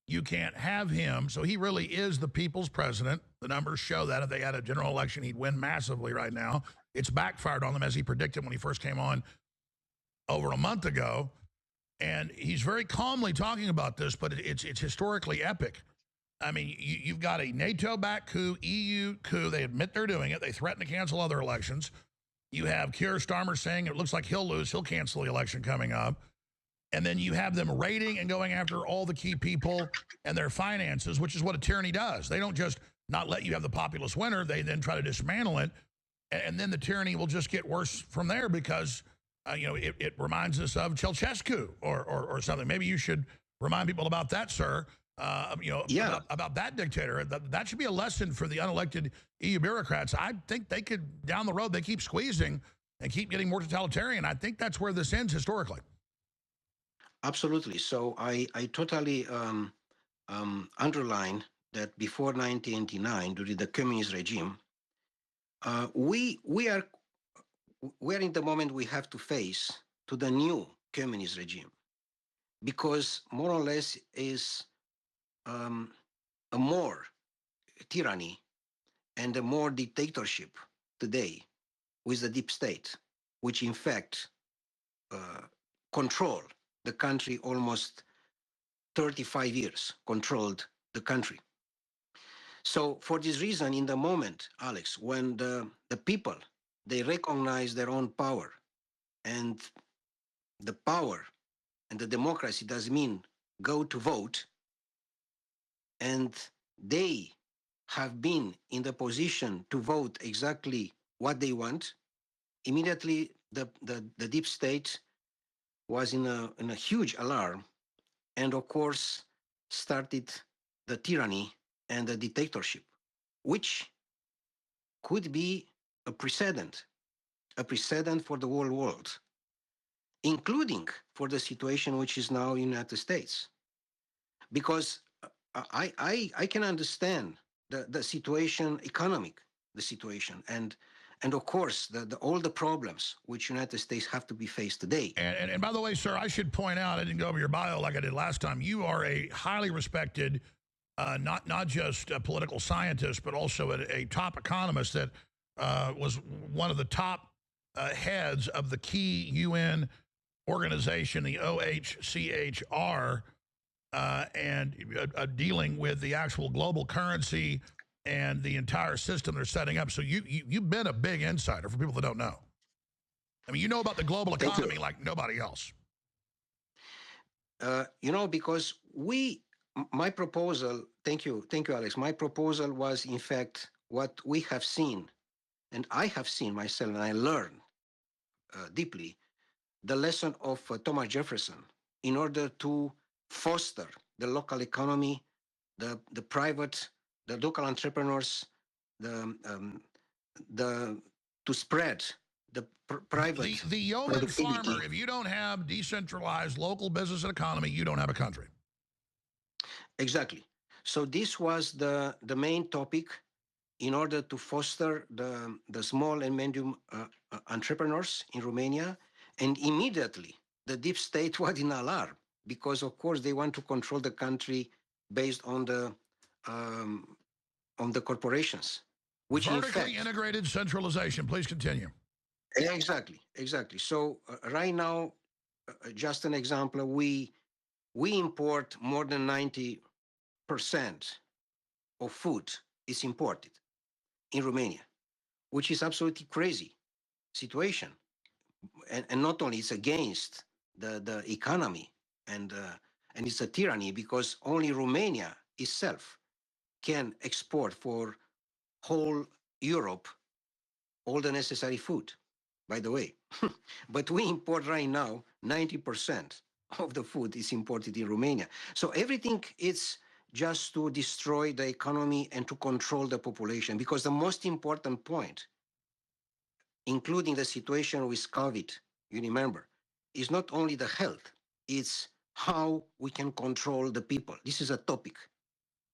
you can't have him. So he really is the people's president. The numbers show that if they had a general election, he'd win massively right now. It's backfired on them as he predicted when he first came on over a month ago. And he's very calmly talking about this, but it's historically epic. I mean, you've got a NATO-backed coup, EU coup. They admit they're doing it. They threaten to cancel other elections. You have Keir Starmer saying it looks like he'll lose. He'll cancel the election coming up. And then you have them raiding and going after all the key people and their finances, which is what a tyranny does. They don't just not let you have the populist winner. They then try to dismantle it. And then the tyranny will just get worse from there because, it reminds us of Ceausescu or something. Maybe you should remind people about that, sir. About that dictator. That should be a lesson for the unelected EU bureaucrats. I think they could, down the road, they keep squeezing and keep getting more totalitarian. I think that's where this ends historically. Absolutely. So I totally underline that before 1989, during the communist regime, we are in the moment we have to face to the new communist regime, because more or less is a more tyranny and a more dictatorship today with the deep state, which in fact control the country almost 35 years, controlled the country. So for this reason, in the moment, Alex, when the people, they recognize their own power, and the power and the democracy does mean go to vote, and they have been in the position to vote exactly what they want, immediately the deep state was in a huge alarm, and of course started the tyranny and the dictatorship, which could be a precedent for the whole world, including for the situation which is now in the United States. Because I can understand the situation, the situation, and of course, all the problems which United States have to be faced today. And by the way, sir, I should point out, I didn't go over your bio like I did last time. You are a highly respected, not just a political scientist, but also a top economist that was one of the top heads of the key UN organization, the OHCHR, and dealing with the actual global currency and the entire system they're setting up. So you've been a big insider for people that don't know. I mean, you know about the global economy like nobody else. Because my proposal, thank you, Alex. My proposal was, in fact, what we have seen, and I have seen myself, and I learned deeply, the lesson of Thomas Jefferson in order to foster the local economy, the local entrepreneurs, to spread the private the yeoman farmer. If you don't have decentralized local business and economy, you don't have a country. Exactly. So this was the main topic in order to foster the small and medium entrepreneurs in Romania, and immediately the deep state was in alarm because, of course, they want to control the country based on the corporations, which vertically integrated centralization. Please continue. Exactly. So right now, just an example, we import more than 90% of food is imported in Romania, which is absolutely crazy situation, and not only it's against the economy and it's a tyranny because only Romania itself can export for whole Europe all the necessary food, by the way. But we import right now 90% of the food is imported in Romania. So everything is just to destroy the economy and to control the population, because the most important point, including the situation with COVID, you remember, is not only the health, it's how we can control the people. This is a topic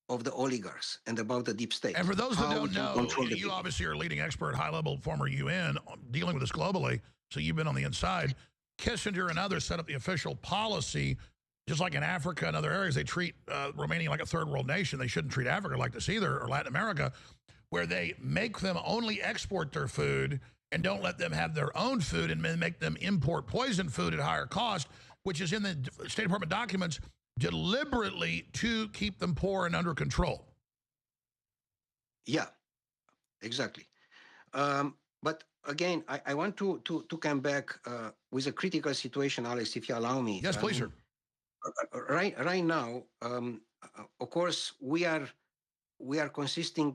of the oligarchs and about the deep state. And for those that don't know, you obviously are a leading expert, high-level former UN, dealing with this globally, so you've been on the inside. Kissinger and others set up the official policy Just like in Africa and other areas, they treat Romania like a third world nation. They shouldn't treat Africa like this either, or Latin America, where they make them only export their food and don't let them have their own food and then make them import poison food at higher cost, which is in the State Department documents deliberately to keep them poor and under control. Yeah, exactly. But again, I want to come back with a critical situation, Alex, if you allow me. Yes, please, sir. Right now, of course, we are consisting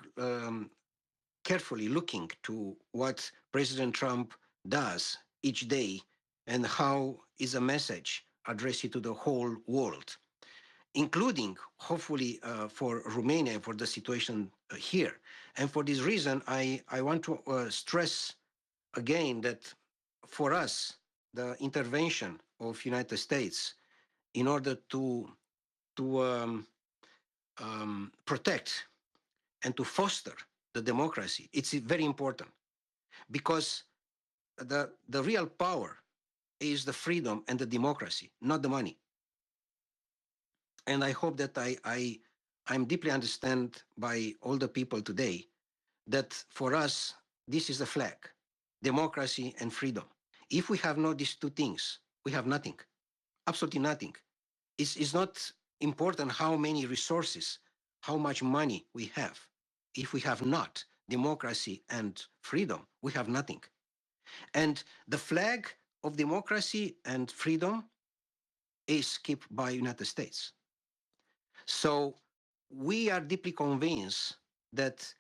carefully looking to what President Trump does each day and how is a message addressed to the whole world, including hopefully for Romania, for the situation here. And for this reason, I want to stress again that for us, the intervention of United States in order to protect and to foster the democracy, it's very important, because the real power is the freedom and the democracy, not the money. And I hope that I'm deeply understand by all the people today that for us, this is the flag, democracy and freedom. If we have not these two things, we have nothing, absolutely nothing. It's not important how many resources, how much money we have. If we have not democracy and freedom, we have nothing. And the flag of democracy and freedom is kept by United States. So we are deeply convinced that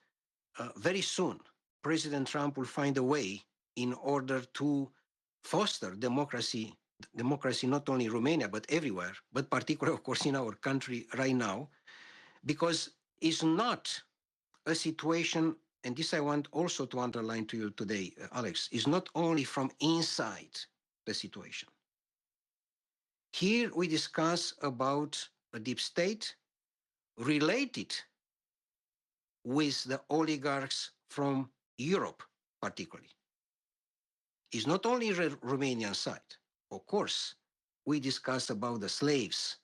very soon President Trump will find a way in order to foster democracy not only in Romania, but everywhere, but particularly, of course, in our country right now, because it's not a situation, and this I want also to underline to you today, Alex, is not only from inside the situation. Here we discuss about a deep state related with the oligarchs from Europe, particularly. It's not only Romanian side. Of course, we discuss about the slaves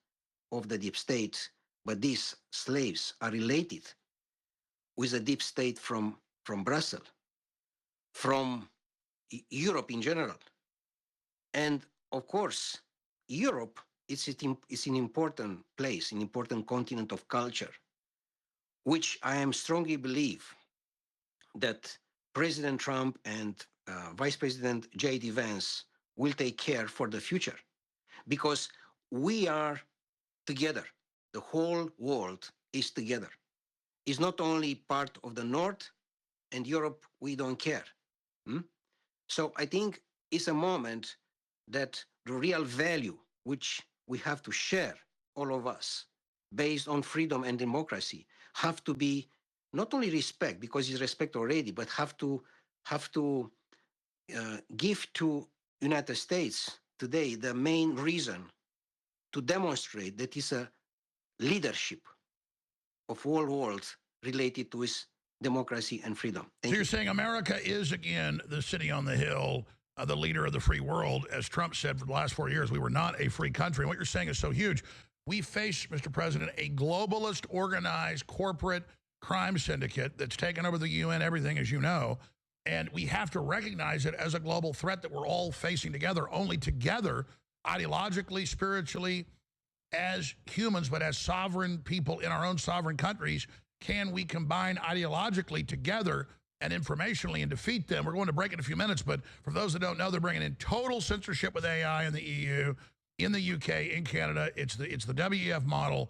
of the deep state, but these slaves are related with the deep state from Brussels, from Europe in general. And of course, Europe is an important place, an important continent of culture, which I am strongly believe that President Trump and Vice President J.D. Vance will take care for the future, because we are together. The whole world is together. It's not only part of the North and Europe, we don't care. So I think it's a moment that the real value which we have to share, all of us, based on freedom and democracy, have to be not only respect, because it's respect already, but have to give to United States today the main reason to demonstrate that it's a leadership of whole world related to its democracy and freedom. So you're saying America is, again, the city on the hill, the leader of the free world. As Trump said for the last 4 years, we were not a free country. And what you're saying is so huge. We face, Mr. President, a globalist, organized, corporate crime syndicate that's taken over the UN, everything, as you know. And we have to recognize it as a global threat that we're all facing together. Only together, ideologically, spiritually, as humans, but as sovereign people in our own sovereign countries, can we combine ideologically together and informationally and defeat them. We're going to break in a few minutes, but for those that don't know, they're bringing in total censorship with AI in the EU, in the UK, in Canada. It's the WEF model.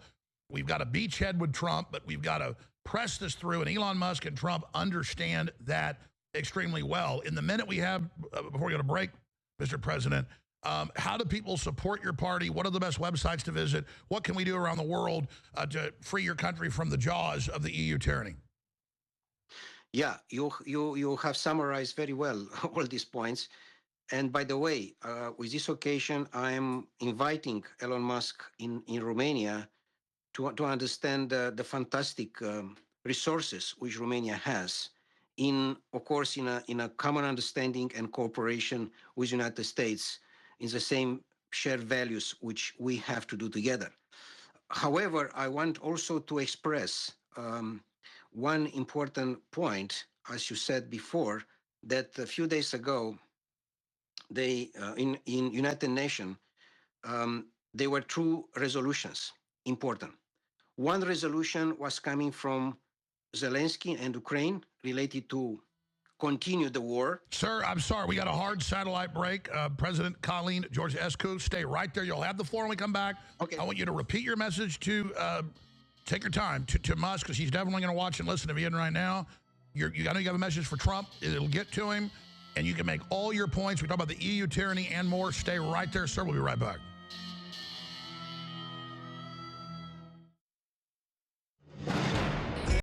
We've got a beachhead with Trump, but we've got to press this through, and Elon Musk and Trump understand that extremely well. In the minute we have, before we go to break, Mr. President, how do people support your party? What are the best websites to visit? What can we do around the world to free your country from the jaws of the EU tyranny? Yeah, you have summarized very well all these points. And by the way, with this occasion, I'm inviting Elon Musk in Romania to understand the fantastic resources which Romania has, of course, in a common understanding and cooperation with the United States in the same shared values which we have to do together. However, I want also to express one important point, as you said before, that a few days ago, they in United Nations, there were two resolutions important. One resolution was coming from Zelensky and Ukraine related to continue the war. Sir, I'm sorry. We got a hard satellite break. President Colleen Georgia Escu, stay right there. You'll have the floor when we come back. Okay. I want you to repeat your message to, take your time, to Musk, because he's definitely going to watch and listen to me right now. I know you have a message for Trump. It'll get to him, and you can make all your points. We talk about the EU tyranny and more. Stay right there, sir. We'll be right back.